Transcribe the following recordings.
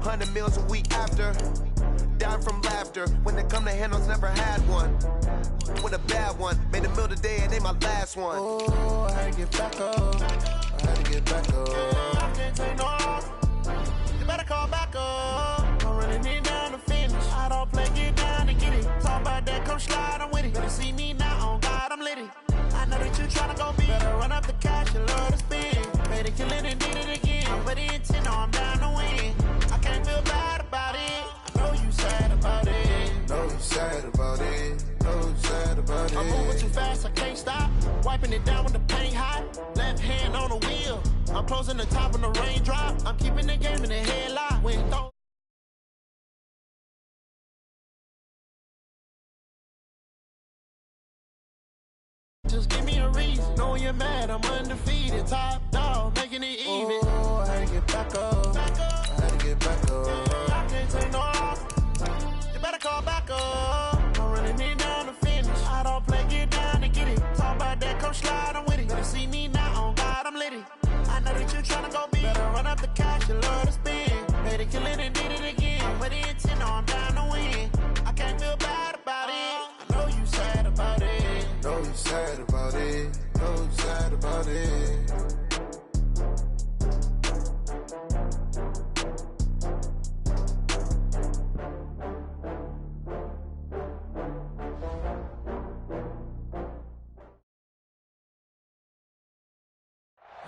100 meals a week after. Dying from laughter. When it come to handles, never had one. With a bad one. Made a meal today and they my last one. Oh, I had to get back up. I had to get back up. I can't take no off. You better call back up. I'm running it down to finish. I don't play, get down and get it. Talk about that, come slide, I'm with it. Better see me now, on God, I'm litty. I know that you tryna go big. Better run up the cash and love to spend. Made a killing and did it again. I'm with the intent, no, I'm down to win. I can't feel bad about it. I know you sad about it. Know you sad about it. Know you sad about it. I'm moving too fast, I can't stop. Wiping it down with the paint hot. Left hand on the wheel. I'm closing the top when the raindrop. I'm keeping the game in the headlock. When don't. Just give me a reason. Know you're mad, I'm undefeated. Top dog, making it even. Oh, I had to get back up. I had to get back up. I can't take no off. You better call back up. I'm running it down to finish. I don't play, get down and get it. Talk about that, come slide, I'm with it. Better see me now, on God, I'm litty. I know that you tryna go big. Better run up the cash, you love to spend. Made a killing and did it again. But the intent, no, I'm down to win. I can't feel bad about it. I know you sad about it. Know you sad about it. Know you sad about it.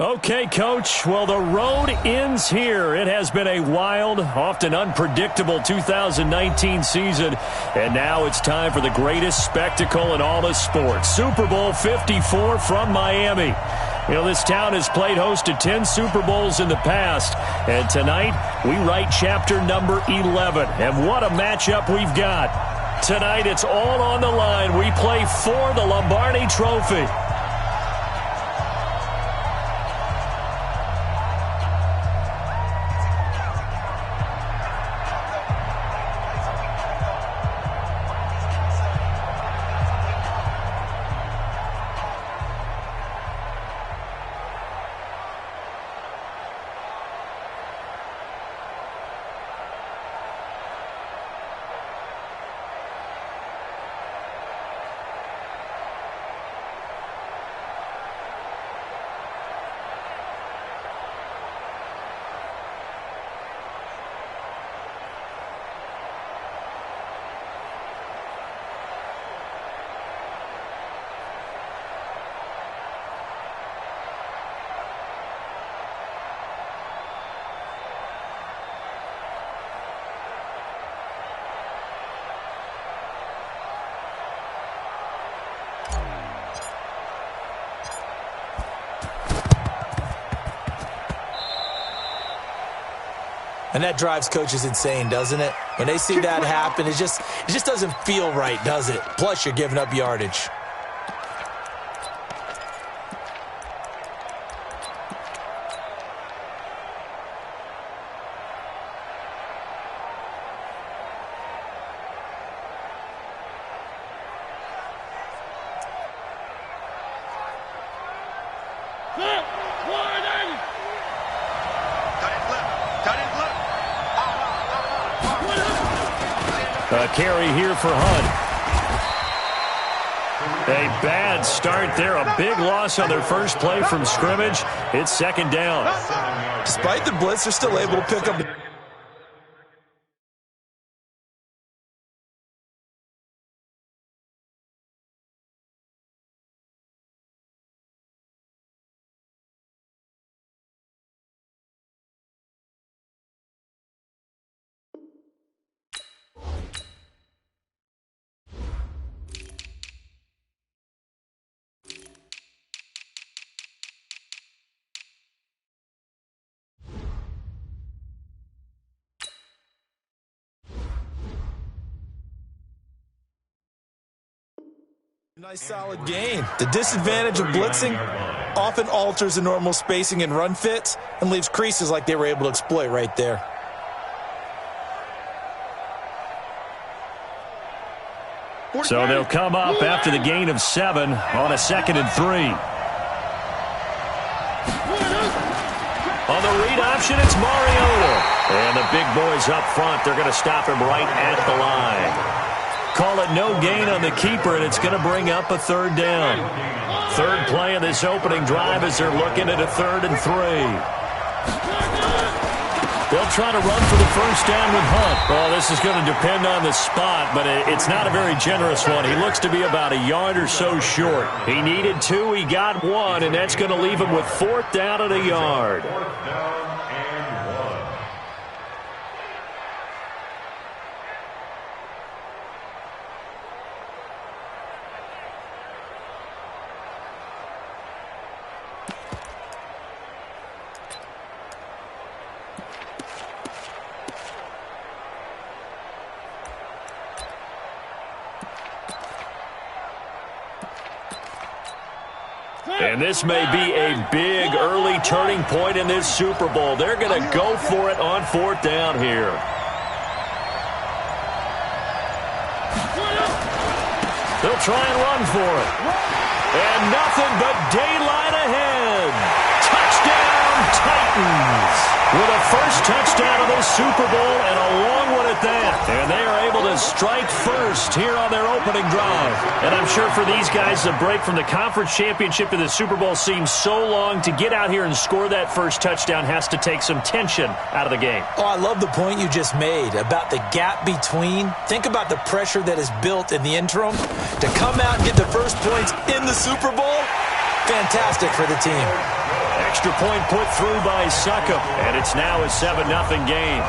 Okay, Coach. Well, the road ends here. It has been a wild, often unpredictable 2019 season, and now it's time for the greatest spectacle in all of sports. Super Bowl 54 from Miami. You know, this town has played host to 10 Super Bowls in the past, and tonight we write chapter number 11. And what a matchup we've got. Tonight it's all on the line. We play for the Lombardi Trophy. And that drives coaches insane, doesn't it? When they see that happen, it just doesn't feel right, does it? Plus, you're giving up yardage. A carry here for Hunt. A bad start there. A big loss on their first play from scrimmage. It's second down. Despite the blitz, they're still able to pick up. Nice solid gain. The disadvantage of blitzing often alters the normal spacing and run fits and leaves creases like they were able to exploit right there. So they'll come up after the gain of 7 on a 2nd and 3. On the read option, it's Mariota. And the big boys up front, they're going to stop him right at the line. Call it no gain on the keeper, and it's going to bring up a third down. Third play of this opening drive as they're looking at a 3rd and 3. They'll try to run for the first down with Hunt. Well, this is going to depend on the spot, but it's not a very generous one. He looks to be about a yard or so short. He needed 2, he got 1, and that's going to leave him with 4th down and a yard. And this may be a big early turning point in this Super Bowl. They're going to go for it on 4th down here. They'll try and run for it. And nothing but daylight ahead. Touchdown, Titans. With a first touchdown of this Super Bowl and a long one at that. And they are able to strike first here on their opening drive. And I'm sure for these guys, the break from the conference championship to the Super Bowl seems so long. To get out here and score that first touchdown has to take some tension out of the game. Oh, I love the point you just made about the gap between. Think about the pressure that is built in the interim. To come out and get the first points in the Super Bowl, fantastic for the team. Extra point put through by Succop, and it's now a 7-0 game.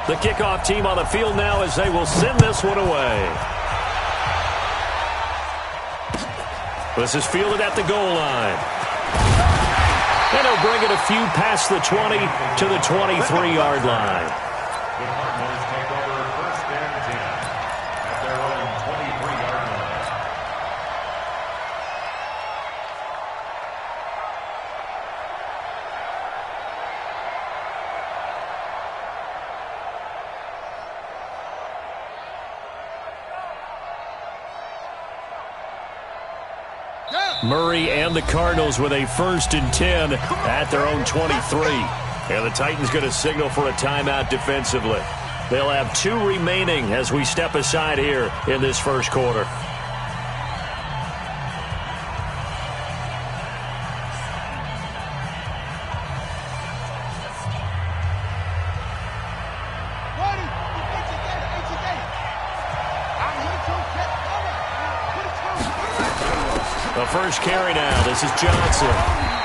The kickoff team on the field now as they will send this one away. This is fielded at the goal line. And he'll bring it a few past the 20 to the 23-yard line. Murray and the Cardinals with a 1st and 10 at their own 23. And the Titans going to signal for a timeout defensively. They'll have 2 remaining as we step aside here in this first quarter. First carry now. This is Johnson.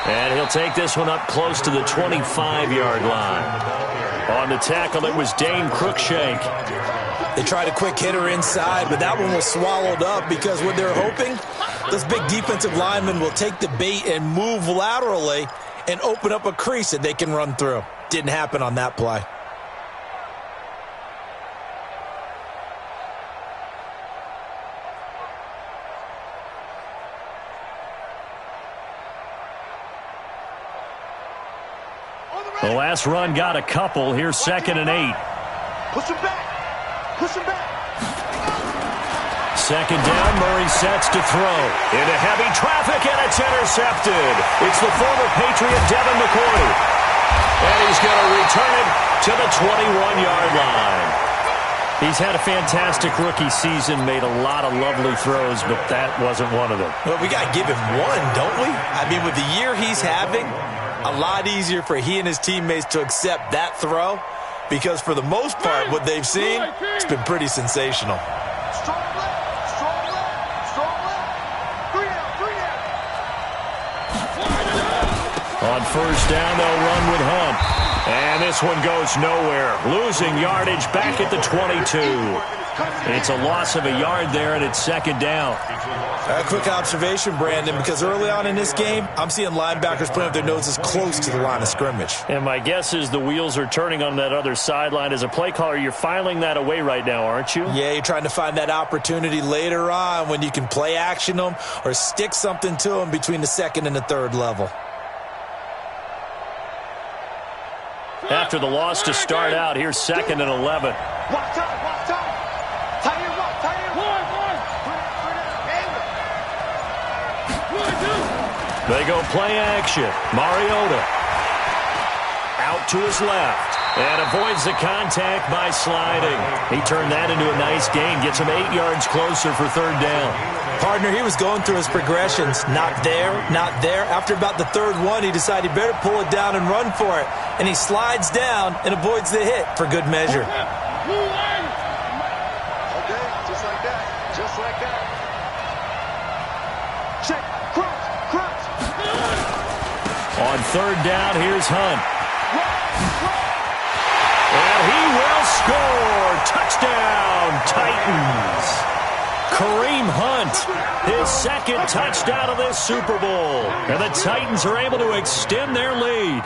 And he'll take this one up close to the 25-yard line. On the tackle, it was Dane Cruikshank. They tried a quick hitter inside, but that one was swallowed up because what they're hoping, those big defensive linemen will take the bait and move laterally and open up a crease that they can run through. Didn't happen on that play. The last run got a couple. Here's 2nd and 8. Push him back. Push him back. 2nd down. Murray sets to throw. Into heavy traffic, and it's intercepted. It's the former Patriot Devin McCourty. And he's going to return it to the 21-yard line. He's had a fantastic rookie season, made a lot of lovely throws, but that wasn't one of them. Well, we got to give him one, don't we? I mean, with the year he's having, a lot easier for he and his teammates to accept that throw because for the most part, what they've seen, it's been pretty sensational. Strong left. Strong left. Strong left. 3 out. On first down, they'll run with Hunt. And this one goes nowhere. Losing yardage back at the 22. It's a loss of a yard there, and it's 2nd down. A quick observation, Brandon, because early on in this game, I'm seeing linebackers putting up their noses close to the line of scrimmage. And my guess is the wheels are turning on that other sideline. As a play caller, you're filing that away right now, aren't you? Yeah, you're trying to find that opportunity later on when you can play action them or stick something to them between the 2nd and the 3rd level. After the loss to start out, here's 2nd and 11. Walk time. Tight end, walk. Tight end. They go play action. Mariota out to his left and avoids the contact by sliding. He turned that into a nice gain. Gets him 8 yards closer for third down. Partner, he was going through his progressions. Not there, not there. After about the third one, he decided he better pull it down and run for it. And he slides down and avoids the hit for good measure. Okay, just like that. Just like that. Check. Cross. On third down, here's Hunt. And he will score. Touchdown, Titans. Kareem Hunt, his second touchdown of this Super Bowl. And the Titans are able to extend their lead.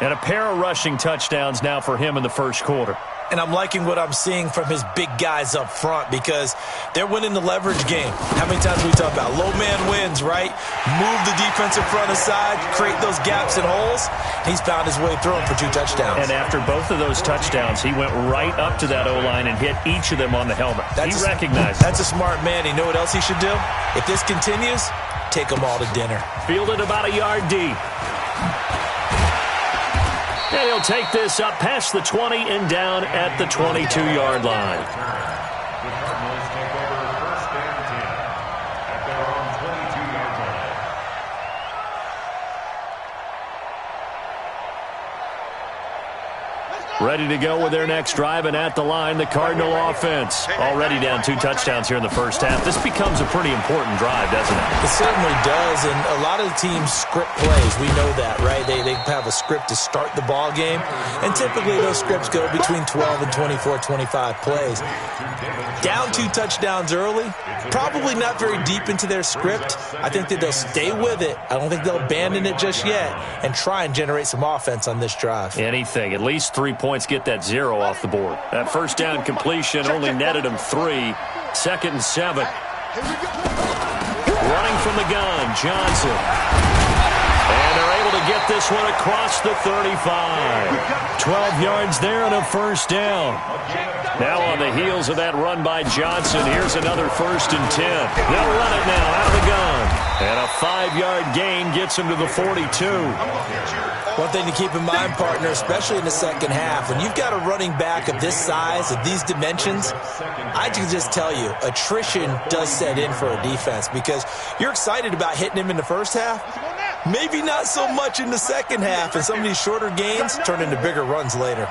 And a pair of rushing touchdowns now for him in the first quarter. And I'm liking what I'm seeing from his big guys up front because they're winning the leverage game. How many times we talk about low man wins, right? Move the defensive front aside, create those gaps and holes. He's found his way through them for 2 touchdowns. And after both of those touchdowns, he went right up to that O-line and hit each of them on the helmet. He recognized it. That's a smart man. You know what else he should do? If this continues, take them all to dinner. Fielded about a yard deep. And he'll take this up past the 20 and down at the 22-yard line. The Cardinals take over first and 10 at their own 22-yard line. Ready to go with their next drive, and at the line, the Cardinal offense. Already down 2 touchdowns here in the first half. This becomes a pretty important drive, doesn't it? It certainly does, and a lot of the teams script plays. We know that, right? They have a script to start the ball game, and typically those scripts go between 12 and 24, 25 plays. Down 2 touchdowns early, probably not very deep into their script. I think that they'll stay with it. I don't think they'll abandon it just yet and try and generate some offense on this drive. Anything. At least 3 points, get that 0 off the board. That first down completion only netted him 3. 2nd and 7. Running from the gun, Johnson. And they're able to get this one across the 35. 12 yards there and a first down. Now on the heels of that run by Johnson, here's another 1st and 10. They'll run it now out of the gun. And a 5-yard gain gets him to the 42. One thing to keep in mind, partner, especially in the second half, when you've got a running back of this size, of these dimensions, I can just tell you, attrition does set in for a defense because you're excited about hitting him in the first half. Maybe not so much in the second half, and some of these shorter gains turn into bigger runs later.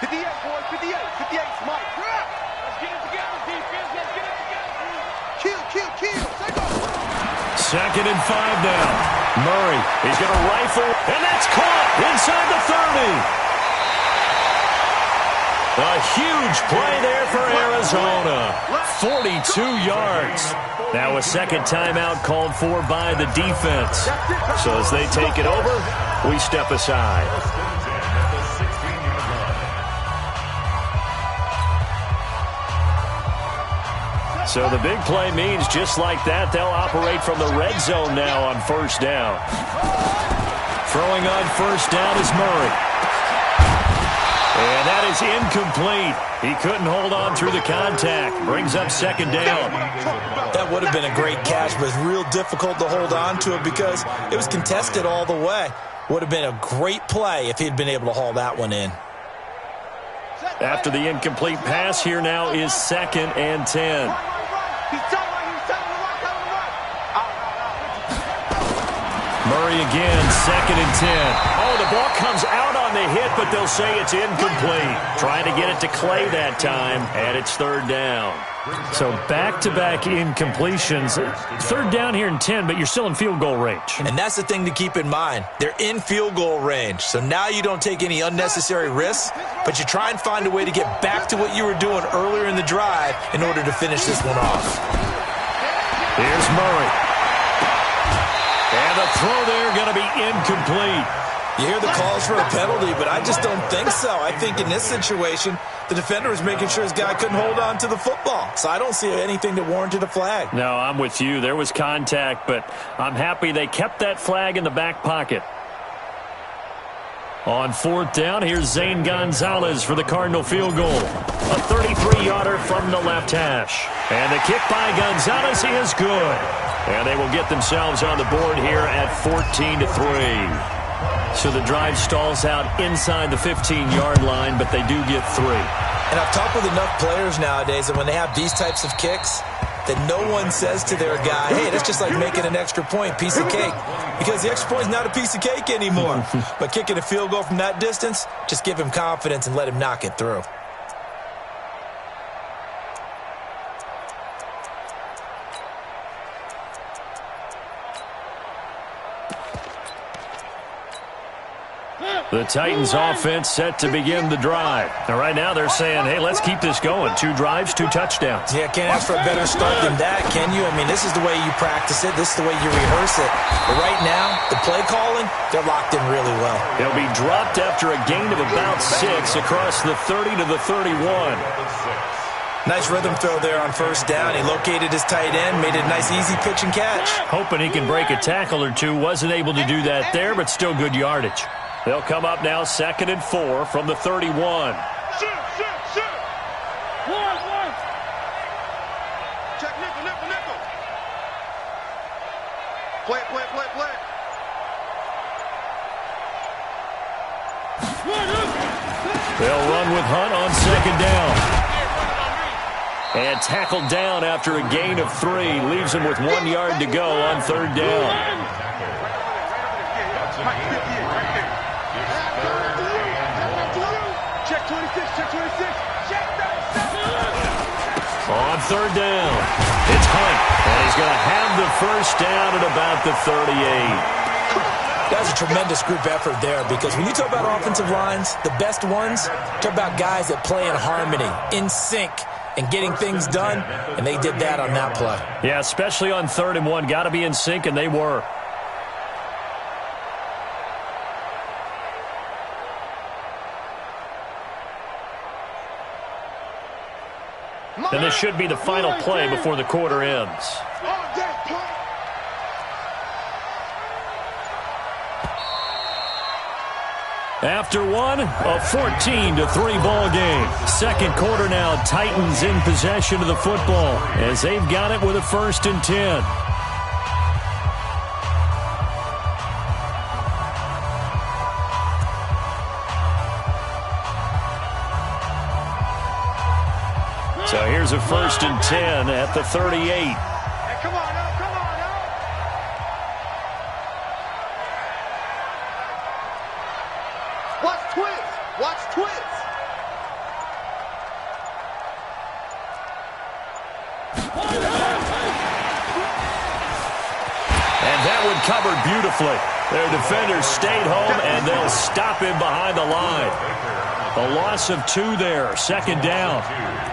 58, boys, 58, 58, Mike. Let's get it together, defense. Let's get it together. Kill. 2nd and 5 now. Murray, he's going to rifle, and that's caught inside the 30. A huge play there for Arizona. 42 yards. Now a second timeout called for by the defense. So as they take it over, we step aside. So the big play means just like that, they'll operate from the red zone now on first down. Throwing on first down is Murray. And that is incomplete. He couldn't hold on through the contact. Brings up 2nd down. That would have been a great catch, but it's real difficult to hold on to it because it was contested all the way. Would have been a great play if he'd been able to haul that one in. After the incomplete pass, here now is 2nd and 10. Murray again, 2nd and 10. Oh, the ball comes out on the hit, but they'll say it's incomplete. Trying to get it to Clay that time, and it's 3rd down. So back-to-back incompletions. 3rd down here and 10, but you're still in field goal range. And that's the thing to keep in mind. They're in field goal range, so now you don't take any unnecessary risks, but you try and find a way to get back to what you were doing earlier in the drive in order to finish this one off. Here's Murray. And the throw there going to be incomplete. You hear the calls for a penalty, but I just don't think so. I think in this situation, the defender was making sure his guy couldn't hold on to the football. So I don't see anything that warranted a flag. No, I'm with you. There was contact, but I'm happy they kept that flag in the back pocket. On 4th down, here's Zane Gonzalez for the Cardinal field goal. A 33-yarder from the left hash. And the kick by Gonzalez, he is good. And they will get themselves on the board here at 14-3. So the drive stalls out inside the 15-yard line, but they do get 3. And I've talked with enough players nowadays that when they have these types of kicks, that no one says to their guy, hey, that's just like making an extra point, piece of cake. Because the extra point is not a piece of cake anymore. But kicking a field goal from that distance, just give him confidence and let him knock it through. The Titans offense set to begin the drive. Now, right now they're saying, hey, let's keep this going. 2 drives, 2 touchdowns. Yeah, can't ask for a better start than that, can you? I mean, this is the way you practice it. This is the way you rehearse it. But right now, the play calling, they're locked in really well. He'll be dropped after a gain of about 6 across the 30 to the 31. Nice rhythm throw there on 1st down. He located his tight end, made it a nice easy pitch and catch. Hoping he can break a tackle or 2. Wasn't able to do that there, but still good yardage. They'll come up now 2nd and 4 from the 31. Shoot. One. Check nickel. Play. They'll run with Hunt on 2nd down. And tackled down after a gain of 3. Leaves him with 1 yard to go on 3rd down. Check 26. On 3rd down, it's Hunt. And he's going to have the 1st down at about the 38. That's a tremendous group effort there, because when you talk about offensive lines, the best ones, talk about guys that play in harmony, in sync, and getting things done, and they did that on that play. Yeah, especially on 3rd and 1. Got to be in sync, and they were. And this should be the final play before the quarter ends. After 1, a 14-3 ball game. 2nd quarter now, Titans in possession of the football as they've got it with a 1st and 10. So here's a 1st and 10 at the 38. Hey, come on now. Watch twins. And that one covered beautifully. Their defenders stayed home, and they'll stop him behind the line. A loss of 2 there, 2nd down.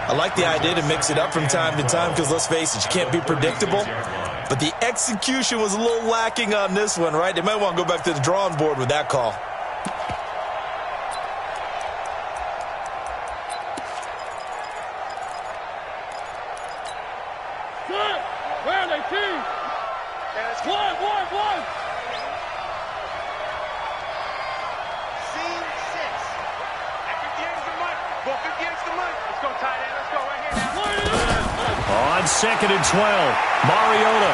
I like the idea to mix it up from time to time, because let's face it, you can't be predictable. But the execution was a little lacking on this one, right? They might want to go back to the drawing board with that call. Where are they, team? One. Scene 6. At 58's the money. Go 58's the money. Let's go, tight end. Let's go right here now. On 2nd and 12, Mariota.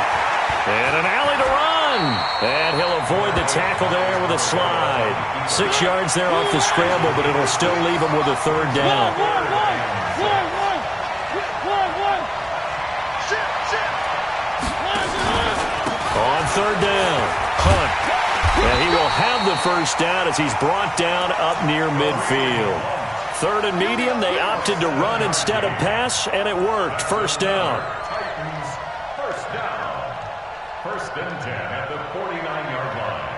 And an alley to run. And he'll avoid the tackle there with a slide. 6 yards there off the scramble, but it'll still leave him with a 3rd down. On 3rd down, Hunt. And he will have the 1st down as he's brought down up near midfield. 3rd and medium, they opted to run instead of pass, and it worked. 1st down. Titans, 1st down. 1st and 10 at the 49-yard line.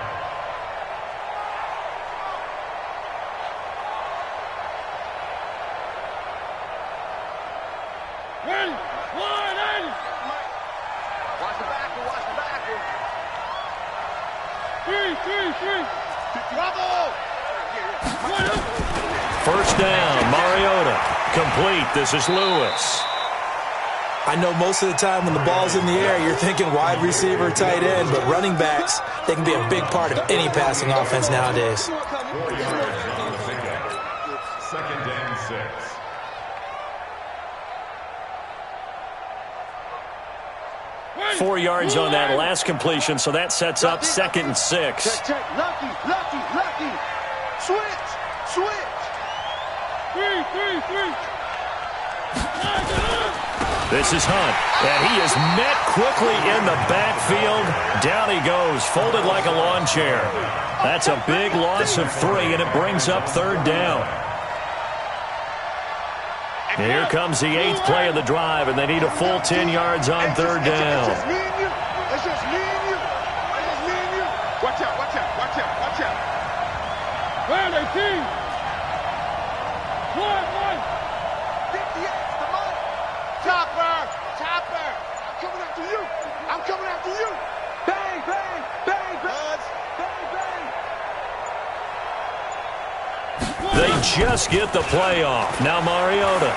Ready? 180. Watch the back. 3. Bravo! 1st down, Mariota. Complete. This is Lewis. I know most of the time when the ball's in the air, you're thinking wide receiver, tight end, but running backs, they can be a big part of any passing offense nowadays. 4 yards on that last completion, so that sets up 2nd and 6. Check. Lucky. Switch. Three. This is Hunt, and he is met quickly in the backfield. Down he goes, folded like a lawn chair. That's a big loss of 3, and it brings up 3rd down. Here comes the 8th play of the drive, and they need a full 10 yards on 3rd down. It's just me and you. Watch out. Where they team? One. 58, the money. Chopper. I'm coming after you. Bang. Buzz. Bang. They just get the play off. Now Mariota.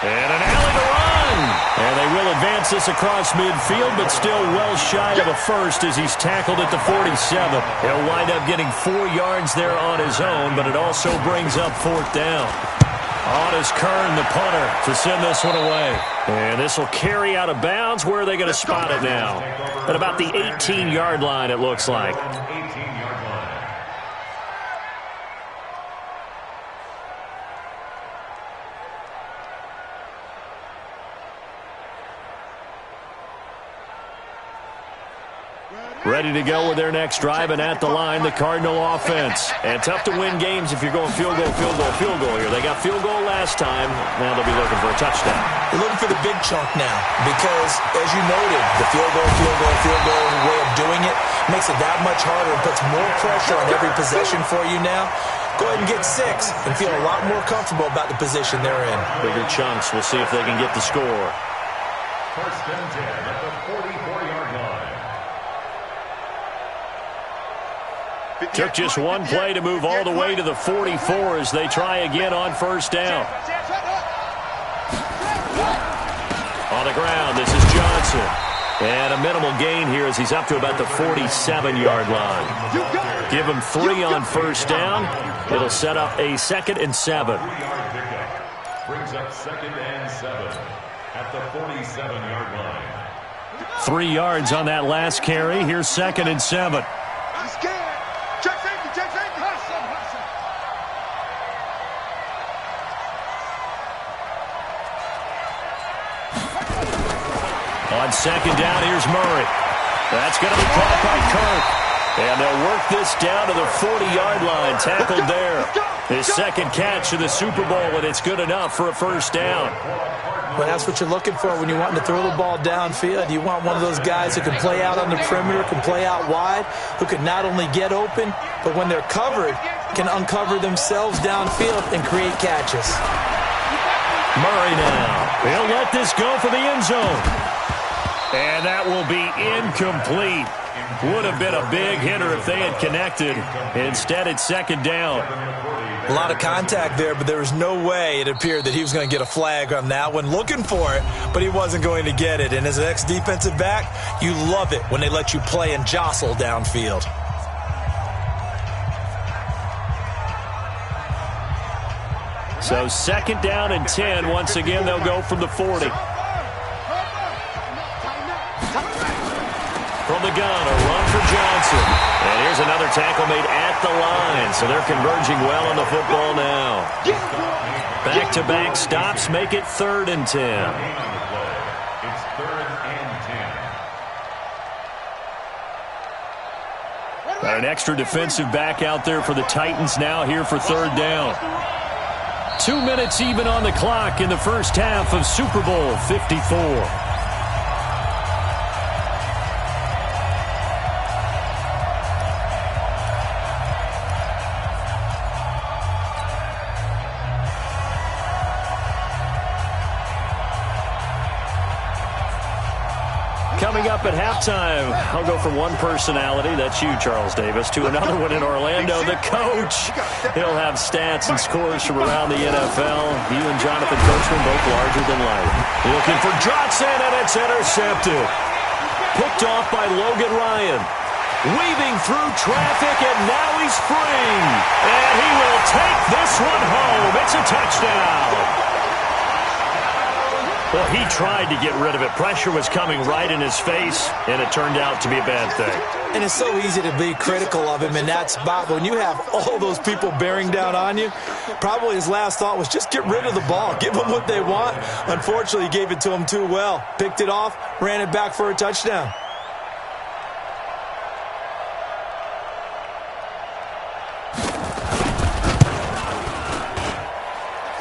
And an alley to run. And they will advance this across midfield, but still well shy of a first as he's tackled at the 47. He'll wind up getting 4 yards there on his own, but it also brings up 4th down. On is Kern, the punter, to send this one away. And this will carry out of bounds. Where are they going to spot it now? At about the 18-yard line, it looks like. Ready to go with their next drive, and at the line, the Cardinal offense. And tough to win games if you're going field goal here. They got field goal last time. Now they'll be looking for a touchdown. They're looking for the big chunk now because, as you noted, the field goal way of doing it makes it that much harder and puts more pressure on every possession for you now. Go ahead and get 6 and feel a lot more comfortable about the position they're in. Bigger chunks. We'll see if they can get the score. 1st and 10 at the 44-yard line. Took just one play to move all the way to the 44 as they try again on 1st down. On the ground, this is Johnson. And a minimal gain here as he's up to about the 47-yard line. Give him 3 on 1st down. It'll set up a 2nd and 7. 3-yard pickup. Brings up 2nd and 7 at the 47-yard line. 3 yards on that last carry. Here's 2nd and 7. On 2nd down, here's Murray. That's going to be caught by Kirk. And they'll work this down to the 40-yard line. Tackled there. His 2nd catch of the Super Bowl, and it's good enough for a 1st down. Well, that's what you're looking for when you want to throw the ball downfield. You want one of those guys who can play out on the perimeter, can play out wide, who can not only get open, but when they're covered, can uncover themselves downfield and create catches. Murray now. He'll let this go for the end zone. And that will be incomplete. Would have been a big hitter if they had connected. Instead, it's 2nd down. A lot of contact there, but there was no way it appeared that he was going to get a flag on that one. Looking for it, but he wasn't going to get it. And as an ex-defensive back, you love it when they let you play and jostle downfield. So 2nd down and 10. Once again, they'll go from the 40. From the gun, a run for Johnson. And here's another tackle made at the line. So they're converging well on the football now. Back-to-back stops make it 3rd and 10. It's 3rd and 10. Got an extra defensive back out there for the Titans now here for 3rd down. 2 minutes even on the clock in the first half of Super Bowl 54. Coming up at halftime, I'll go from one personality, that's you, Charles Davis, to another one in Orlando, the coach. He'll have stats and scores from around the NFL. You and Jonathan Coachman both larger than life. Looking for Johnson, and it's intercepted. Picked off by Logan Ryan. Weaving through traffic, and now he's free. And he will take this one home. It's a touchdown. Well, he tried to get rid of it. Pressure was coming right in his face, and it turned out to be a bad thing. And it's so easy to be critical of him in that spot. But when you have all those people bearing down on you, probably his last thought was just get rid of the ball. Give them what they want. Unfortunately, he gave it to them too well. Picked it off, ran it back for a touchdown.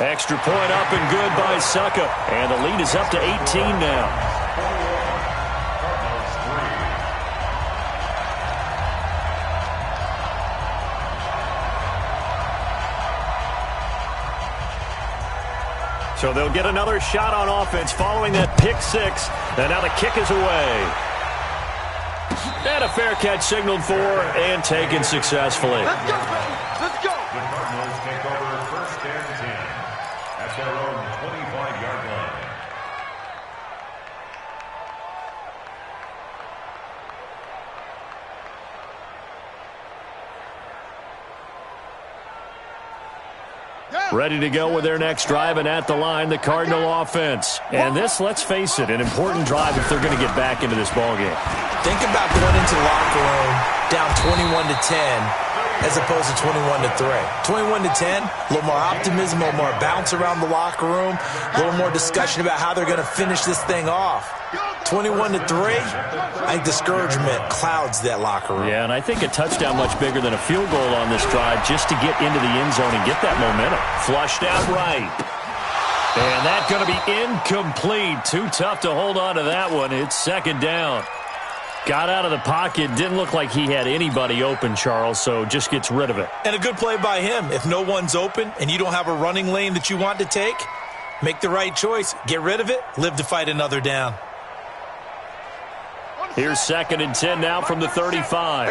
Extra point up and good by Succa. And the lead is up to 18 now. So they'll get another shot on offense following that pick six. And now the kick is away. And a fair catch signaled for and taken successfully. Let's go, let's go. The Cardinals take over first and 10 at their own 25-yard line. Ready to go with their next drive, and at the line, the Cardinal offense. And this, let's face it, an important drive if they're going to get back into this ballgame. Think about going into the locker room down 21-10 as opposed to 21-3. 21-10, a little more optimism, a little more bounce around the locker room, a little more discussion about how they're going to finish this thing off. 21-3, I think discouragement clouds that locker room. Yeah, and I think a touchdown much bigger than a field goal on this drive just to get into the end zone and get that momentum. Flushed out right. And that's going to be incomplete. Too tough to hold on to that one. It's second down. Got out of the pocket. Didn't look like he had anybody open, Charles, so just gets rid of it. And a good play by him. If no one's open and you don't have a running lane that you want to take, make the right choice. Get rid of it. Live to fight another down. Here's second and 10 now from the 35.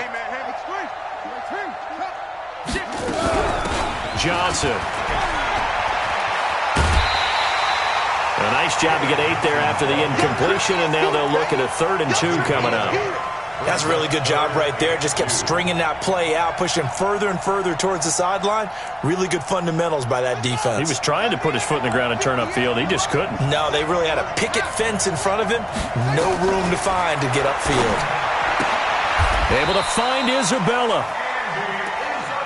Johnson. A nice job to get 8 there after the incompletion, and now they'll look at a 3rd and 2 coming up. That's a really good job right there. Just kept stringing that play out, pushing further and further towards the sideline. Really good fundamentals by that defense. He was trying to put his foot in the ground and turn upfield. He just couldn't. No, they really had a picket fence in front of him. No room to find to get upfield. Able to find Isabella.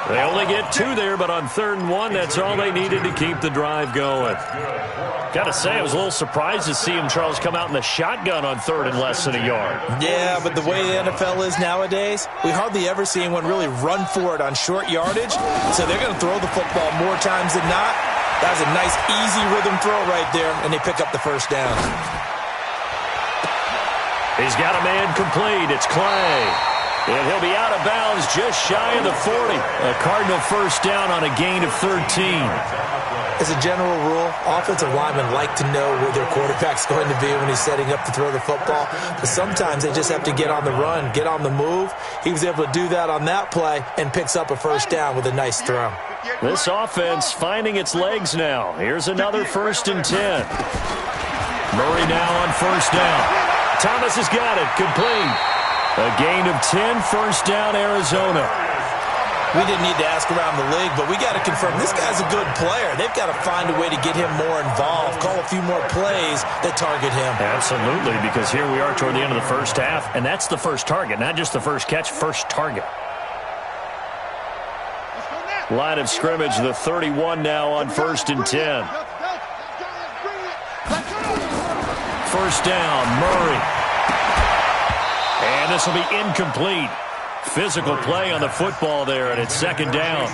They only get 2 there, but on 3rd and 1, that's all they needed to keep the drive going. Got to say, I was a little surprised to see him, Charles, come out in the shotgun on 3rd and less than a yard. Yeah, but the way the NFL is nowadays, we hardly ever see anyone really run for it on short yardage. So they're going to throw the football more times than not. That was a nice, easy rhythm throw right there, and they pick up the first down. He's got a man complete. It's Clay. And he'll be out of bounds just shy of the 40. A Cardinal first down on a gain of 13. As a general rule, offensive linemen like to know where their quarterback's going to be when he's setting up to throw the football. But sometimes they just have to get on the run, get on the move. He was able to do that on that play and picks up a first down with a nice throw. This offense finding its legs now. Here's another 1st and 10. Murray now on first down. Thomas has got it. Complete. A gain of 10, first down, Arizona. We didn't need to ask around the league, but we got to confirm this guy's a good player. They've got to find a way to get him more involved, call a few more plays that target him. Absolutely, because here we are toward the end of the first half, and that's the first target, not just the first catch, first target. Line of scrimmage, the 31 now on 1st and 10. First down, Murray. And this will be incomplete. Physical play on the football there, and it's second down.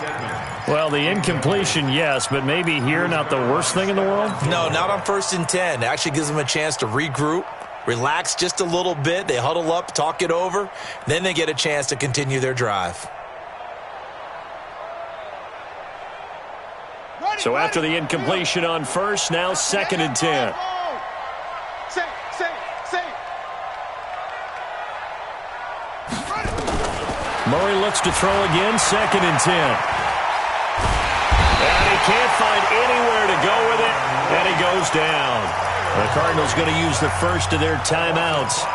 Well, the incompletion, yes, but maybe here not the worst thing in the world? No, not on 1st and 10. It actually gives them a chance to regroup, relax just a little bit. They huddle up, talk it over. Then they get a chance to continue their drive. So after the incompletion on first, now 2nd and 10. Murray looks to throw again, 2nd and 10. And he can't find anywhere to go with it, and he goes down. The Cardinals going to use the first of their timeouts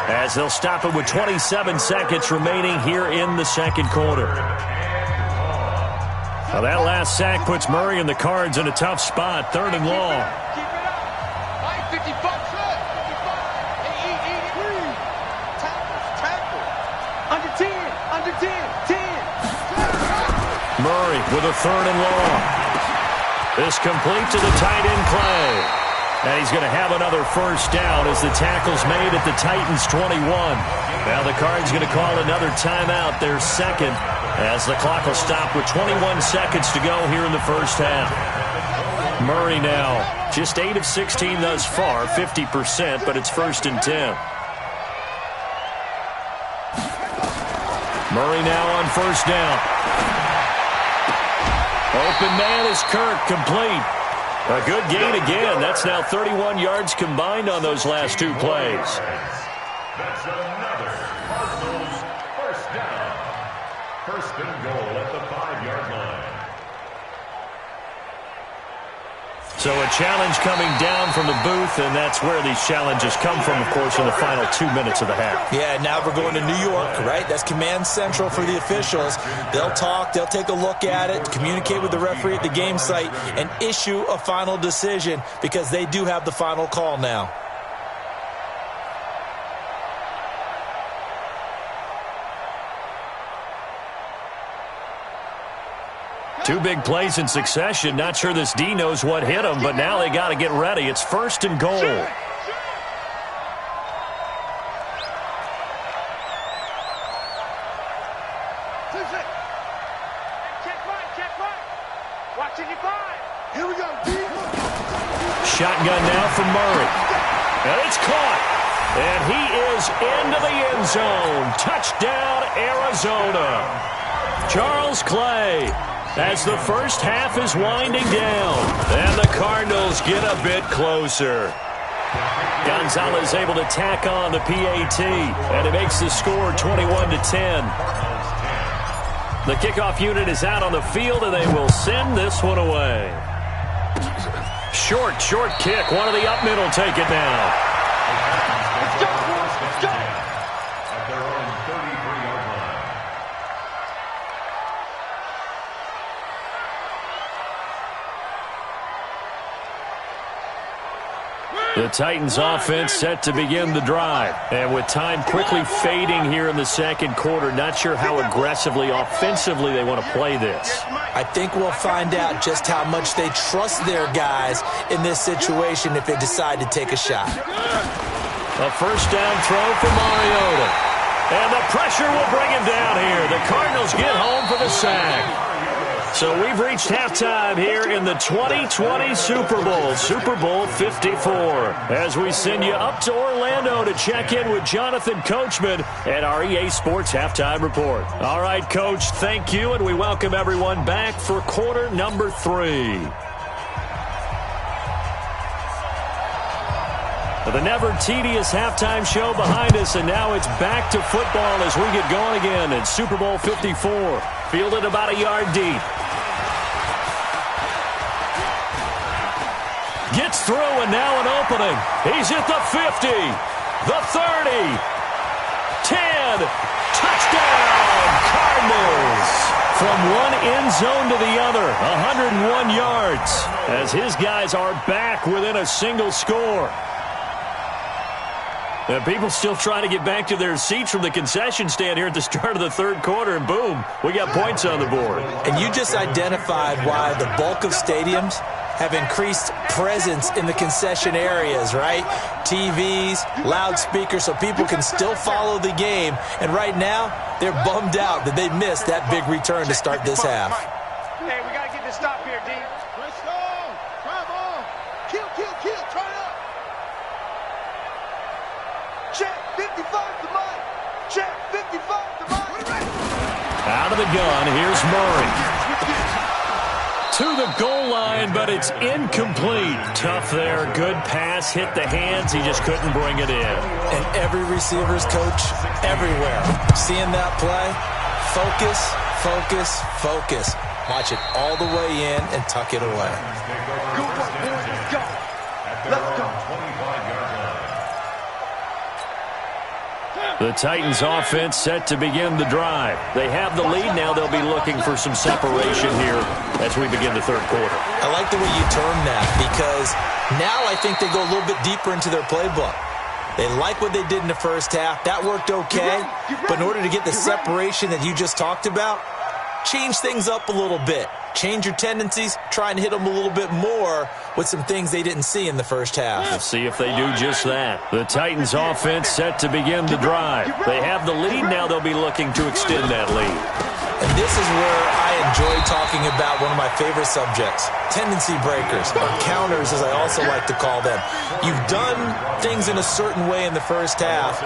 as they'll stop it with 27 seconds remaining here in the second quarter. Now that last sack puts Murray and the Cards in a tough spot, 3rd and long. Murray with a 3rd and long. This complete to the tight end Clay. And he's going to have another first down as the tackle's made at the Titans' 21. Now the Cards going to call another timeout, their second, as the clock will stop with 21 seconds to go here in the first half. Murray now, just 8 of 16 thus far, 50%, but it's 1st and 10. Murray now on first down. Open man is Kirk, complete. A good gain again. That's now 31 yards combined on those last 2 plays. That's another Cardinals first down. 1st and goal at the 5-yard line. So a challenge coming down from the booth, and that's where these challenges come from, of course, in the final 2 minutes of the half. Yeah, now we're going to New York, right? That's command central for the officials. They'll talk, they'll take a look at it, communicate with the referee at the game site, and issue a final decision because they do have the final call now. Two big plays in succession. Not sure this D knows what hit him, but now they got to get ready. It's 1st and goal. Here we go, D. Shotgun now from Murray. And it's caught. And he is into the end zone. Touchdown, Arizona. Charles Clay. As the first half is winding down, and the Cardinals get a bit closer. Gonzalez able to tack on the PAT, and it makes the score 21-10. The kickoff unit is out on the field, and they will send this one away. Short kick. One of the up mid will take it now. Let's go, boys. Let's go. At their own 33-yard line. The Titans offense set to begin the drive. And with time quickly fading here in the second quarter, not sure how aggressively, offensively they want to play this. I think we'll find out just how much they trust their guys in this situation if they decide to take a shot. A first down throw for Mariota. And the pressure will bring him down here. The Cardinals get home for the sack. So we've reached halftime here in the 2020 Super Bowl, Super Bowl 54, as we send you up to Orlando to check in with Jonathan Coachman at our EA Sports Halftime Report. All right, Coach, thank you, and we welcome everyone back for quarter number 3. The never-tedious halftime show behind us, and now it's back to football as we get going again in Super Bowl 54. Fielded about a yard deep. Gets through, and now an opening. He's at the 50, the 30, 10. Touchdown, Cardinals! From one end zone to the other, 101 yards, as his guys are back within a single score. And people still trying to get back to their seats from the concession stand here at the start of the third quarter, and boom, we got points on the board. And you just identified why the bulk of stadiums have increased presence in the concession areas, right? TVs, loudspeakers, so people can still follow the game. And right now, they're bummed out that they missed that big return to start this half. Hey, we got to get this stop here, D. Let's go. Drive on. Kill. Turn up. Check 55 to mine. Check 55 to mine. Out of the gun, here's Murray. To the goal line, but it's incomplete. Tough there. Good pass. Hit the hands. He just couldn't bring it in. And every receiver's coach everywhere. Seeing that play, focus. Watch it all the way in and tuck it away. Good work, boys. Let's go. Let's go. The Titans offense set to begin the drive. They have the lead now. They'll be looking for some separation here as we begin the third quarter. I like the way you term that, because now I think they go a little bit deeper into their playbook. They like what they did in the first half. That worked okay. But in order to get the separation that you just talked about, change things up a little bit. Change your tendencies, try and hit them a little bit more with some things they didn't see in the first half. We'll see if they do just that. The Titans offense set to begin the drive. They have the lead. Now they'll be looking to extend that lead. And this is where I enjoy talking about one of my favorite subjects, tendency breakers, or counters as I also like to call them. You've done things in a certain way in the first half,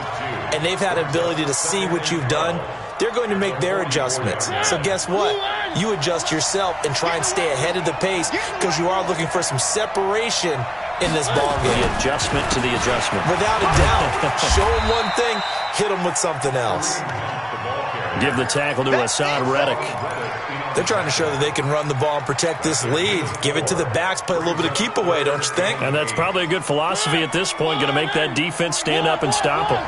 and they've had an ability to see what you've done. They're going to make their adjustments. So guess what? You adjust yourself and try and stay ahead of the pace because you are looking for some separation in this ballgame. The adjustment to the adjustment. Without a doubt. Show them one thing, hit them with something else. Give the tackle to Hassan Reddick. They're trying to show that they can run the ball and protect this lead. Give it to the backs, play a little bit of keep away, don't you think? And that's probably a good philosophy at this point, going to make that defense stand up and stop them.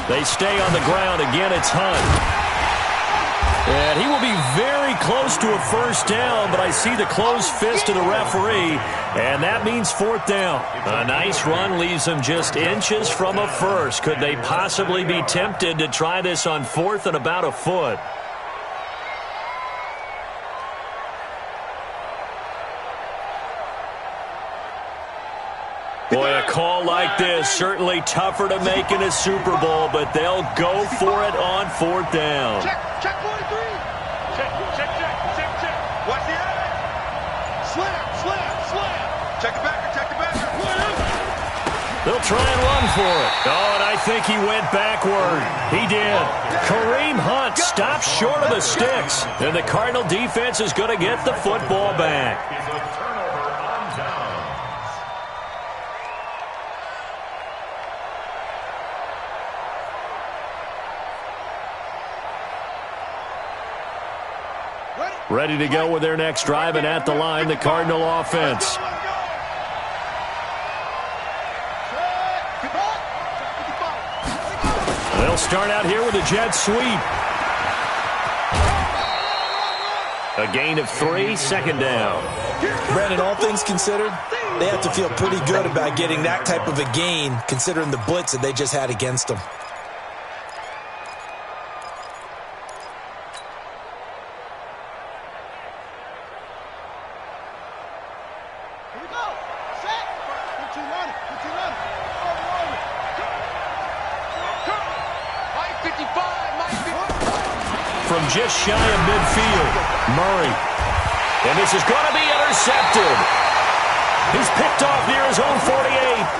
They stay on the ground. Again, it's Hunt. And he will be very close to a first down, but I see the closed fist of the referee, and that means fourth down. A nice run leaves them just inches from a first. Could they possibly be tempted to try this on fourth and about a foot? Boy, a call like this, certainly tougher to make in a Super Bowl, but they'll go for it on fourth down. Check 43. Check. Watch the eye. Slam. Check the backer. They'll try and run for it. Oh, and I think he went backward. He did. Kareem Hunt stops short of the sticks, and the Cardinal defense is going to get the football back. Ready to go with their next drive, and at the line, the Cardinal offense. They'll start out here with a jet sweep. A gain of 3, second down. Brandon, all things considered, they have to feel pretty good about getting that type of a gain, considering the blitz that they just had against them. From just shy of midfield, Murray. And this is going to be intercepted. He's picked off near his own 48.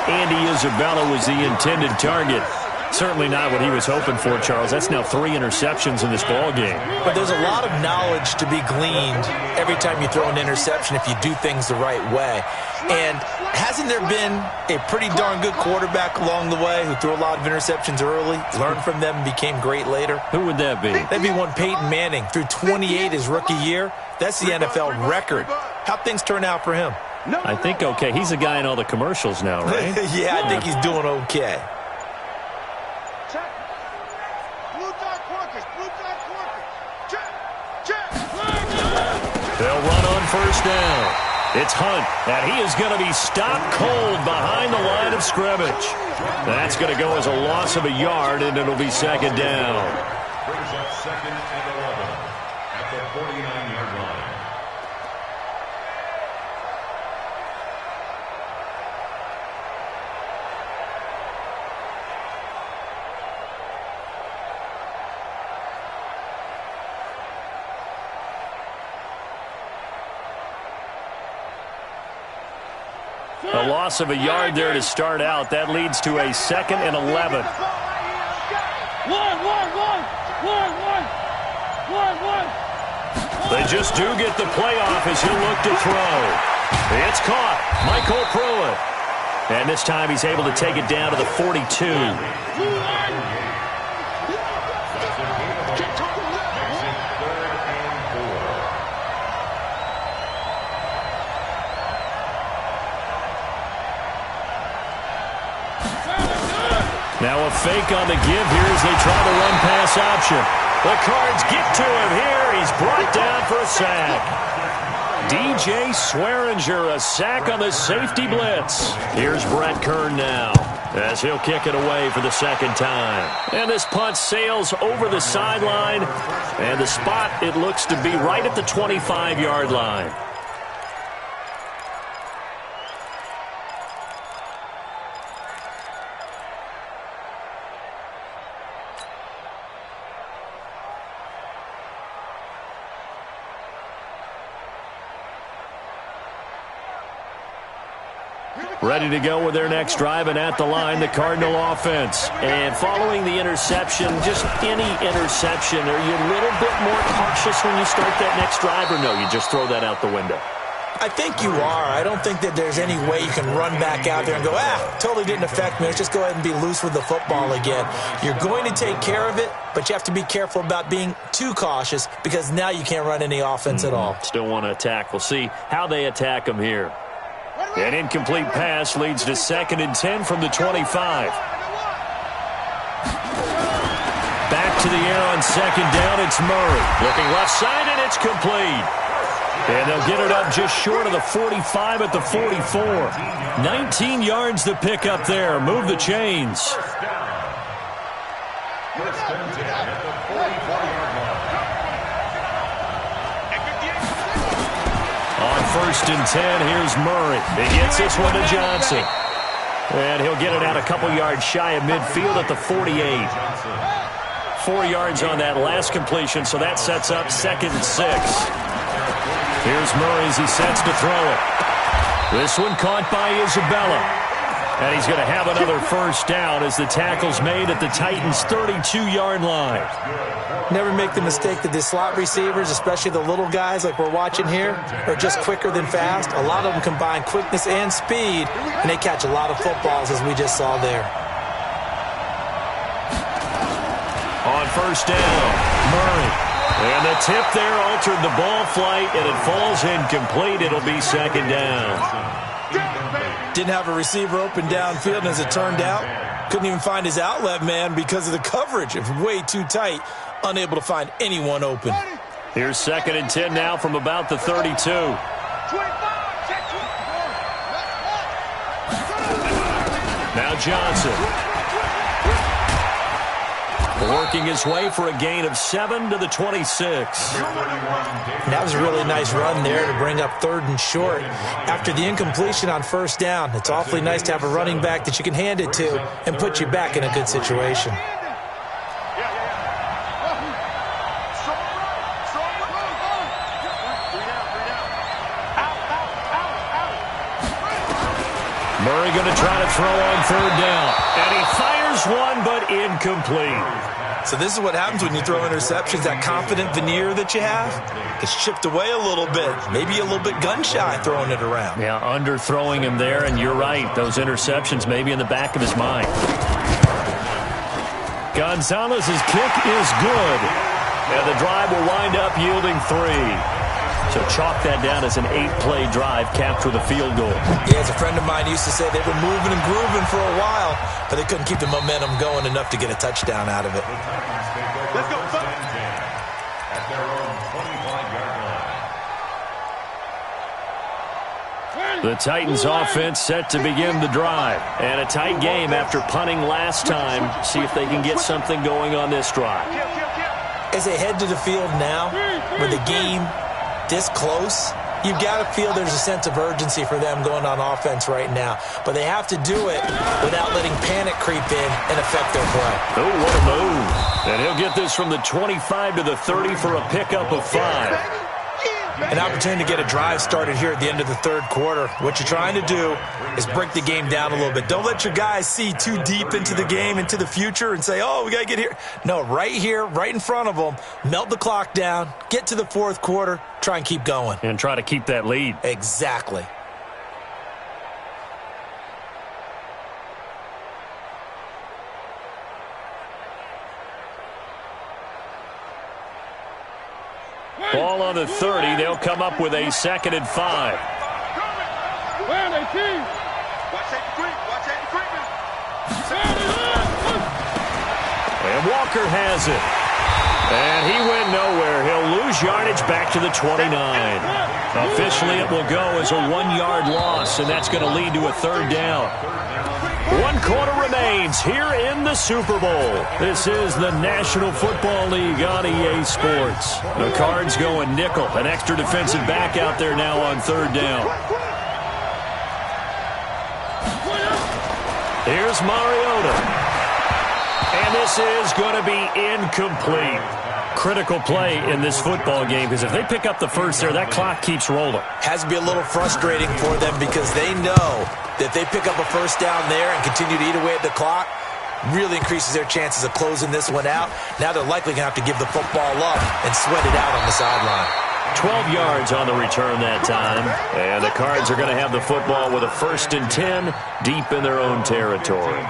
Andy Isabella was the intended target. Certainly not what he was hoping for, Charles. That's now 3 interceptions in this ballgame. But there's a lot of knowledge to be gleaned every time you throw an interception if you do things the right way. And hasn't there been a pretty darn good quarterback along the way who threw a lot of interceptions early, learned from them, and became great later? Who would that be? That'd be one Peyton Manning. Threw 28 his rookie year. That's the NFL record. How'd things turn out for him? I think okay. He's a guy in all the commercials now, right? Yeah, I think he's doing okay. They'll run on first down. It's Hunt, and he is going to be stopped cold behind the line of scrimmage. That's going to go as a loss of a yard, and it'll be second down. Brings up second and 11 at the 49-yard line. A loss of a yard there to start out. That leads to a second and 11. They just do get the playoff as he'll look to throw. It's caught. Michael Pruitt. And this time he's able to take it down to the 42. Now a fake on the give here as they try the run-pass option. The Cards get to him here. He's brought down for a sack. DJ Swearinger, a sack on the safety blitz. Here's Brett Kern now, as he'll kick it away for the second time. And this punt sails over the sideline, and the spot, it looks to be right at the 25-yard line. Ready to go with their next drive, and at the line, the Cardinal offense. And following the interception, just any interception, are you a little bit more cautious when you start that next drive, or no, you just throw that out the window? I think you are. I don't think that there's any way you can run back out there and go, totally didn't affect me. Let's just go ahead and be loose with the football again. You're going to take care of it, but you have to be careful about being too cautious because now you can't run any offense at all. Still want to attack. We'll see how they attack them here. An incomplete pass leads to 2nd and 10 from the 25. Back to the air on 2nd down, it's Murray. Looking left side, and it's complete. And they'll get it up just short of the 45 at the 44. 19 yards to pick up there. Move the chains. First and 10 at the 44-yard line. On 1st and 10, here's Murray. He gets this one to Johnson. And he'll get it out a couple yards shy of midfield at the 48. 4 yards on that last completion, so that sets up 2nd and 6. Here's Murray as he sets to throw it. This one caught by Isabella. And he's going to have another first down as the tackle's made at the Titans' 32-yard line. Never make the mistake that the slot receivers, especially the little guys like we're watching here, are just quicker than fast. A lot of them combine quickness and speed, and they catch a lot of footballs, as we just saw there. On first down, Murray. And the tip there altered the ball flight, and it falls incomplete. It'll be 2nd down. Didn't have a receiver open downfield, and as it turned out, couldn't even find his outlet man because of the coverage. It was way too tight, unable to find anyone open. Here's 2nd and 10 now from about the 32. Now Johnson. Working his way for a gain of 7 to the 26. That was a really nice run there to bring up 3rd and short. After the incompletion on 1st down, it's awfully nice to have a running back that you can hand it to and put you back in a good situation. Murray going to try to throw on 3rd down. And he fires one, but incomplete. So this is what happens when you throw interceptions. That confident veneer that you have gets chipped away a little bit. Maybe a little bit gun-shy throwing it around. Yeah, underthrowing him there, and you're right. Those interceptions may be in the back of his mind. Gonzalez's kick is good. And the drive will wind up yielding 3. So chalk that down as an 8-play drive capped with a field goal. Yeah, as a friend of mine used to say, they were moving and grooving for a while, but they couldn't keep the momentum going enough to get a touchdown out of it. Let's go. At their own 25-yard line. The Titans offense set to begin the drive. And a tight game after punting last time. See if they can get something going on this drive. As they head to the field now, with the game this close, you've got to feel there's a sense of urgency for them going on offense right now. But they have to do it without letting panic creep in and affect their play. Oh, what a move. And he'll get this from the 25 to the 30 for a pickup of 5. An opportunity to get a drive started here at the end of the 3rd quarter. What you're trying to do is break the game down a little bit. Don't let your guys see too deep into the game, into the future, and say, oh, we got to get here. No, right here, right in front of them, melt the clock down, get to the 4th quarter, try and keep going. And try to keep that lead. Exactly. Ball on the 30. They'll come up with a 2nd and 5. And Walker has it. And he went nowhere. He'll lose lose yardage back to the 29. Officially, it will go as a 1-yard loss, and that's going to lead to a 3rd down. 1 quarter remains here in the Super Bowl. This is the National Football League on EA Sports. The Cards going nickel. An extra defensive back out there now on 3rd down. Here's Mariota. And this is going to be incomplete. Critical play in this football game, because if they pick up the first there, that clock keeps rolling. Has to be a little frustrating for them because they know that they pick up a first down there and continue to eat away at the clock, really increases their chances of closing this one out. Now they're likely going to have to give the football up and sweat it out on the sideline. 12 yards on the return that time. And the Cards are going to have the football with a 1st and 10 deep in their own territory.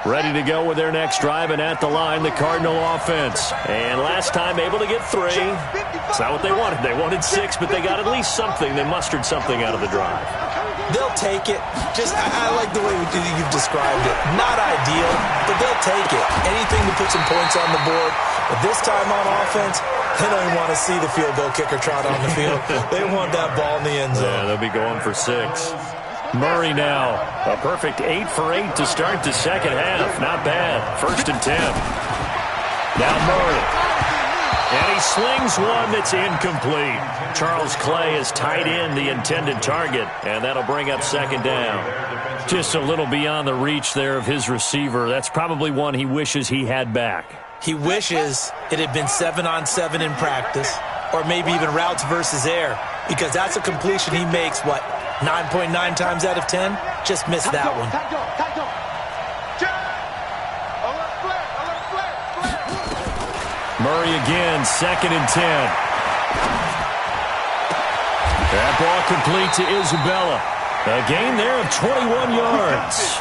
Ready to go with their next drive, and at the line, the Cardinal offense. And last time, able to get 3. It's not what they wanted. They wanted 6, but they got at least something. They mustered something out of the drive. They'll take it. I like the way you've described it. Not ideal, but they'll take it. Anything to put some points on the board. But this time on offense, they don't even want to see the field goal kicker trot on the field. They want that ball in the end zone. Yeah, they'll be going for 6. Murray now, a perfect 8 for 8 to start the second half. Not bad. 1st and 10. Now Murray. And he slings one that's incomplete. Charles Clay has tied in the intended target, and that'll bring up 2nd down. Just a little beyond the reach there of his receiver. That's probably one he wishes he had back. He wishes it had been 7-on-7 in practice, or maybe even routes versus air, because that's a completion he makes, 9.9 times out of 10? Just missed that one. Murray again, 2nd and 10. That ball complete to Isabella. A gain there of 21 yards.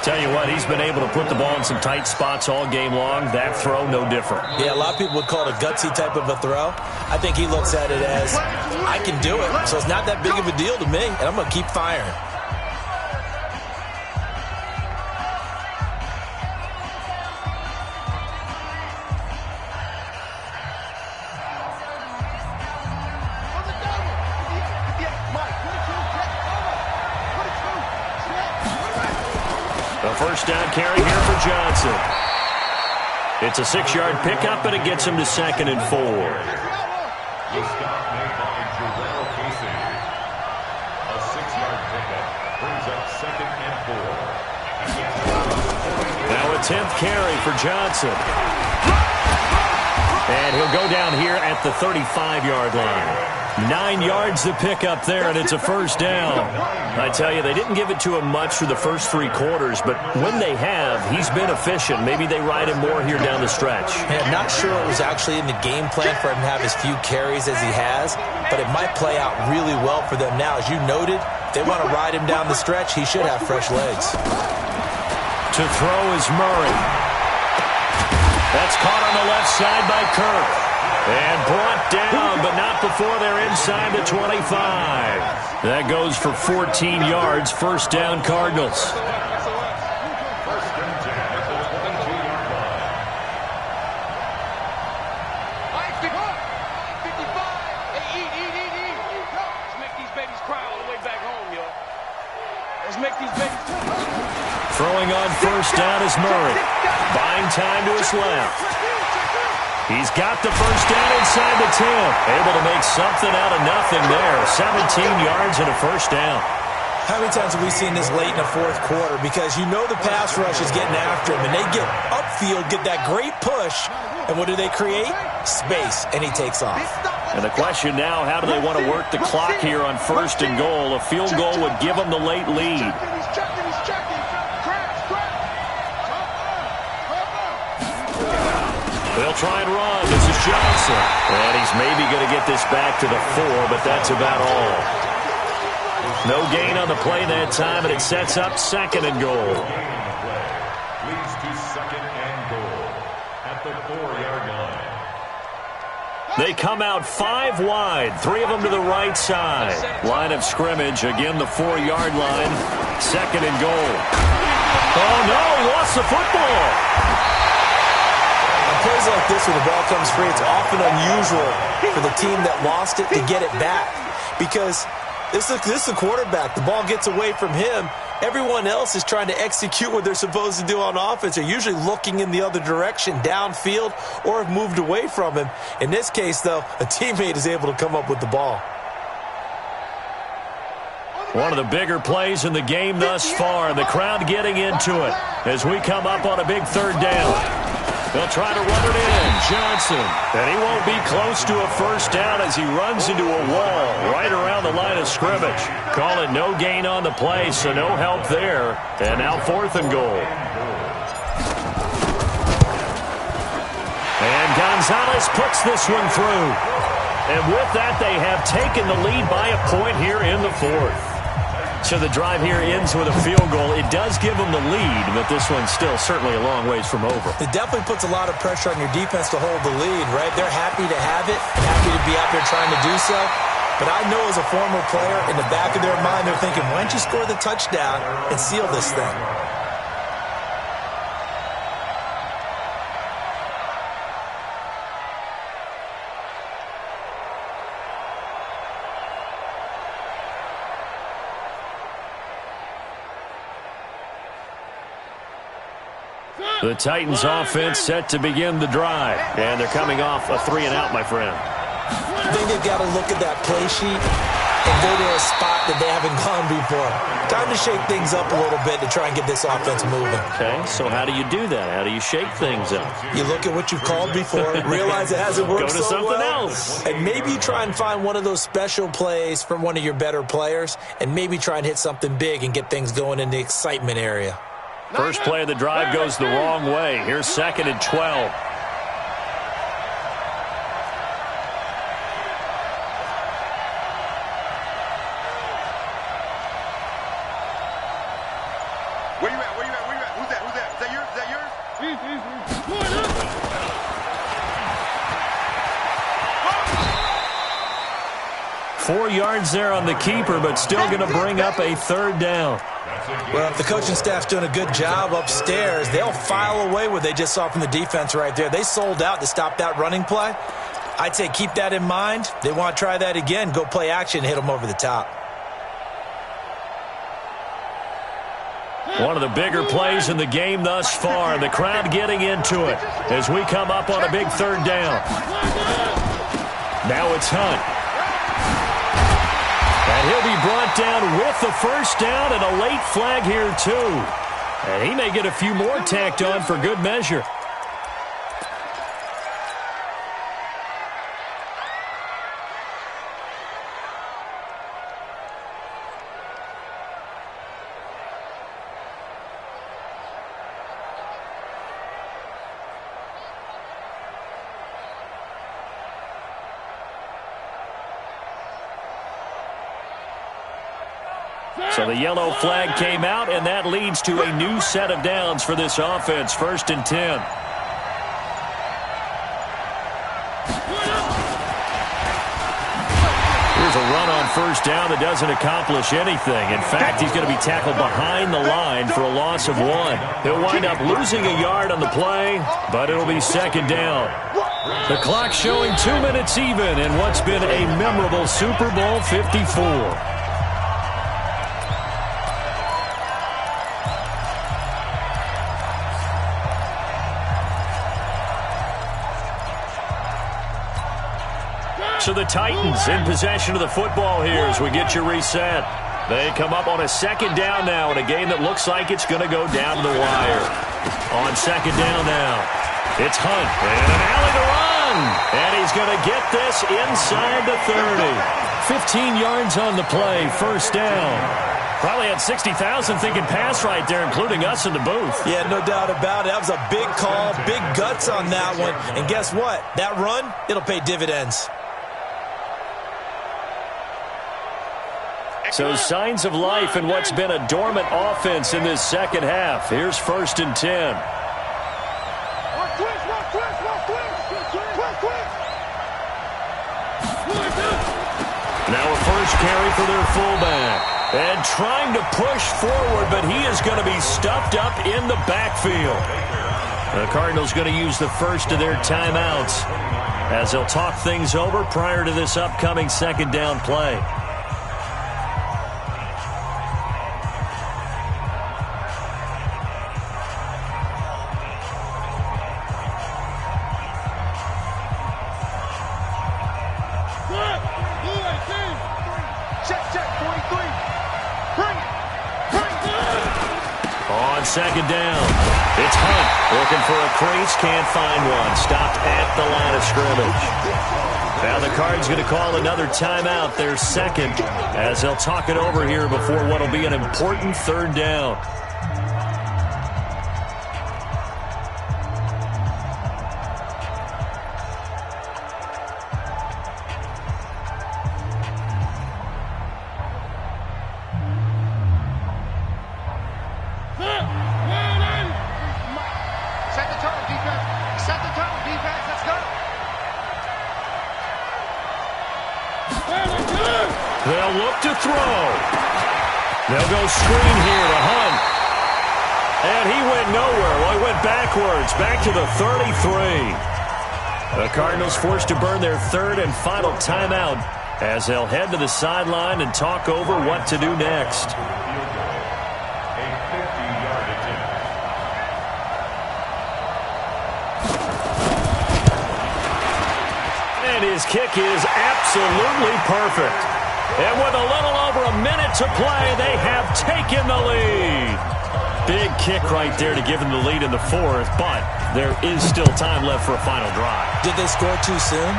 Tell you what, he's been able to put the ball in some tight spots all game long. That throw, no different. Yeah, a lot of people would call it a gutsy type of a throw. I think he looks at it as, I can do it, so it's not that big of a deal to me, and I'm going to keep firing. The 1st down carry here for Johnson. It's a 6-yard pickup, and it gets him to 2nd and 4. The stop made by Jarrell Casey. A 6-yard pickup brings up 2nd and 4. Now a 10th carry for Johnson. And he'll go down here at the 35-yard line. 9 yards to pick up there, and it's a 1st down. I tell you, they didn't give it to him much through the first 3 quarters, but when they have, he's been efficient. Maybe they ride him more here down the stretch. I'm not sure it was actually in the game plan for him to have as few carries as he has, but it might play out really well for them now. As you noted, if they want to ride him down the stretch, he should have fresh legs. To throw is Murray. That's caught on the left side by Kirk. And brought down, but not before they're inside the 25. That goes for 14 yards. 1st down, Cardinals. 1st and 10 at the 22-yard line. 55. Hey, eat. Let's make these babies cry all the way back home, yo. Let's make these babies cry. Throwing on 1st down is Murray. Buying time to his left. He's got the 1st down inside the 10. Able to make something out of nothing there. 17 yards and a 1st down. How many times have we seen this late in the 4th quarter? Because you know the pass rush is getting after him, and they get upfield, get that great push, and what do they create? Space, and he takes off. And the question now, how do they want to work the clock here on 1st and goal? A field goal would give them the late lead. He's checking. They'll try and run. This is Johnson. And he's maybe going to get this back to the 4, but that's about all. No gain on the play that time, and it sets up 2nd and goal. Leads to 2nd and goal at the 4-yard line. They come out 5 wide, 3 of them to the right side. Line of scrimmage, again the 4-yard line. Second and goal. Oh, no, he lost the football. On plays like this where the ball comes free, it's often unusual for the team that lost it to get it back because this is the quarterback. The ball gets away from him. Everyone else is trying to execute what they're supposed to do on offense. They're usually looking in the other direction, downfield, or have moved away from him. In this case, though, a teammate is able to come up with the ball. One of the bigger plays in the game thus far, and the crowd getting into it as we come up on a big third down. They'll try to run it in. Johnson. And he won't be close to a first down as he runs into a wall right around the line of scrimmage. Call it no gain on the play, so no help there. And now 4th and goal. And Gonzalez puts this one through. And with that, they have taken the lead by a point here in the 4th. So the drive here ends with a field goal. It does give them the lead, but this one's still certainly a long ways from over. It definitely puts a lot of pressure on your defense to hold the lead, right? They're happy to have it, happy to be out there trying to do so. But I know as a former player, in the back of their mind, they're thinking, why don't you score the touchdown and seal this thing? The Titans offense set to begin the drive. And they're coming off a 3-and-out, my friend. I think they've got to look at that play sheet and go to a spot that they haven't gone before. Time to shake things up a little bit to try and get this offense moving. Okay, so how do you do that? How do you shake things up? You look at what you've called before, realize it hasn't worked so well. Go to something else. And maybe you try and find one of those special plays from one of your better players, and maybe try and hit something big and get things going in the excitement area. First play of the drive goes the wrong way. Here's 2nd and 12. Where you at? Where you at? Where you at? Who's that? Who's that? Is that yours? Is that yours? 4 yards there on the keeper, but still going to bring up a 3rd down. Well, if the coaching staff's doing a good job upstairs, they'll file away what they just saw from the defense right there. They sold out to stop that running play. I'd say keep that in mind. They want to try that again, go play action, hit them over the top. One of the bigger plays in the game thus far. The crowd getting into it as we come up on a big 3rd down. Now it's Hunt. And he'll be brought down with the first down and a late flag here, too. And he may get a few more tacked on for good measure. So the yellow flag came out, and that leads to a new set of downs for this offense. 1st and 10. Here's a run on first down that doesn't accomplish anything. In fact, he's going to be tackled behind the line for a loss of 1. He'll wind up losing a yard on the play, but it'll be 2nd down. The clock showing 2 minutes even in what's been a memorable Super Bowl 54. So the Titans in possession of the football here as we get you reset. They come up on a 2nd down now in a game that looks like it's going to go down to the wire. On 2nd down now, it's Hunt and an alley to run. And he's going to get this inside the 30. 15 yards on the play, 1st down. Probably had 60,000 thinking pass right there, including us in the booth. Yeah, no doubt about it. That was a big call, big guts on that one. And guess what? That run, it'll pay dividends. So signs of life in what's been a dormant offense in this 2nd half. Here's 1st and 10. Now a first carry for their fullback. And trying to push forward, but he is going to be stuffed up in the backfield. The Cardinals going to use the first of their timeouts as they'll talk things over prior to this upcoming second down play. Second down. It's Hunt looking for a crease. Can't find one. Stopped at the line of scrimmage. Now the Cards going to call another timeout, their second, as they'll talk it over here before what will be an important third down. They'll look to throw. They'll go screen here to Hunt. And he went nowhere. Well, he went backwards, back to the 33. The Cardinals forced to burn their third and final timeout as they'll head to the sideline and talk over what to do next. And his kick is absolutely perfect. And with a little over a minute to play, they have taken the lead. Big kick right there to give them the lead in the fourth, but there is still time left for a final drive. Did they score too soon?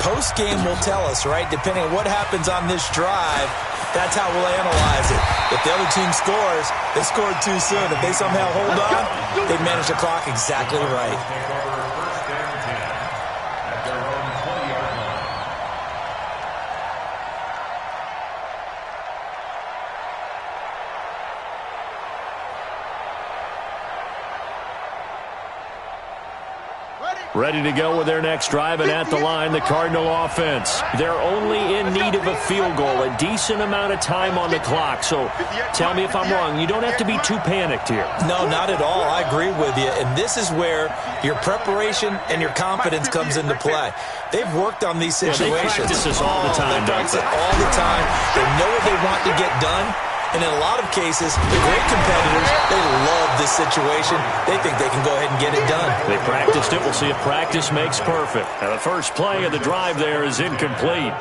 Post-game will tell us, right? Depending on what happens on this drive, that's how we'll analyze it. If the other team scores, they scored too soon. If they somehow hold on, they manage the clock exactly right. Ready to go with their next drive, and at the line, the Cardinal offense. They're only in need of a field goal, a decent amount of time on the clock. So tell me if I'm wrong. You don't have to be too panicked here. No, not at all. I agree with you. And this is where your preparation and your confidence comes into play. They've worked on these situations. They practice this all the time, They practice it all the time. They know what they want to get done. And in a lot of cases, the great competitors, they love this situation. They think they can go ahead and get it done. They practiced it. We'll see if practice makes perfect. Now, the first play of the drive there is incomplete.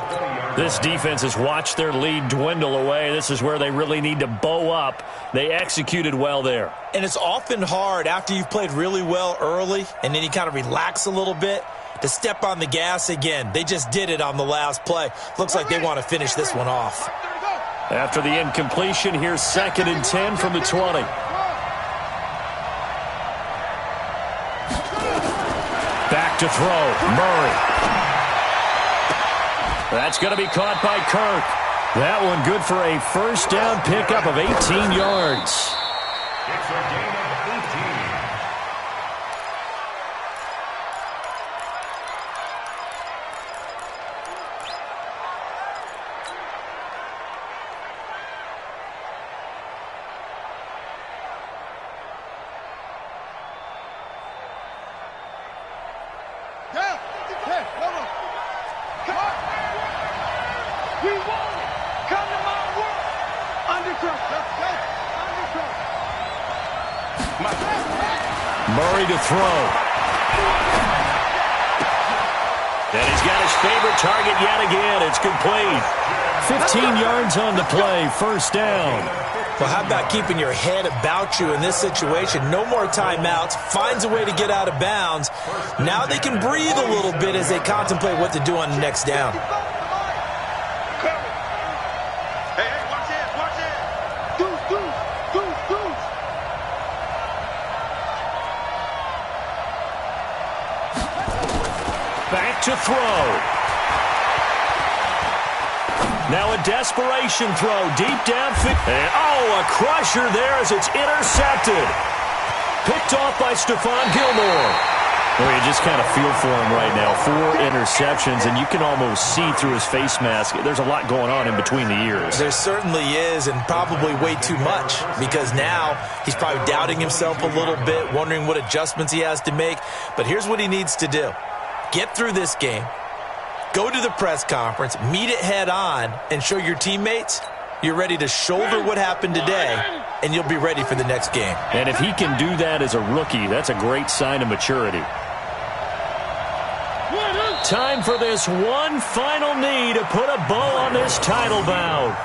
This defense has watched their lead dwindle away. This is where they really need to bow up. They executed well there. And it's often hard after you've played really well early and then you kind of relax a little bit to step on the gas again. They just did it on the last play. Looks like they want to finish this one off. After the incompletion, here's 2nd and 10 from the 20. Back to throw, Murray. That's going to be caught by Kirk. That one good for a first down pickup of 18 yards. It's a gain of 18. Murray to throw. And he's got his favorite target yet again. It's complete. 15 yards on the play. First down. Well, how about keeping your head about you in this situation? No more timeouts. Finds a way to get out of bounds. Now they can breathe a little bit as they contemplate what to do on the next down. Back to throw. Now a desperation throw deep downfield. And a crusher there as it's intercepted. Picked off by Stephon Gilmore. Well, you just kind of feel for him right now. 4 interceptions, and you can almost see through his face mask. There's a lot going on in between the ears. There certainly is, and probably way too much, because now he's probably doubting himself a little bit, wondering what adjustments he has to make. But here's what he needs to do. Get through this game, go to the press conference, meet it head on, and show your teammates you're ready to shoulder what happened today, and you'll be ready for the next game. And if he can do that as a rookie, that's a great sign of maturity. Time for this one final knee to put a bow on this title bout.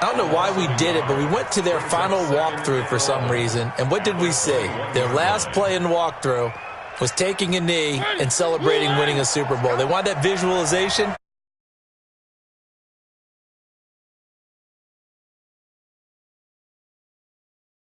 I don't know why we did it, but we went to their final walkthrough for some reason, and what did we see? Their last play in walkthrough was taking a knee and celebrating winning a Super Bowl. They wanted that visualization.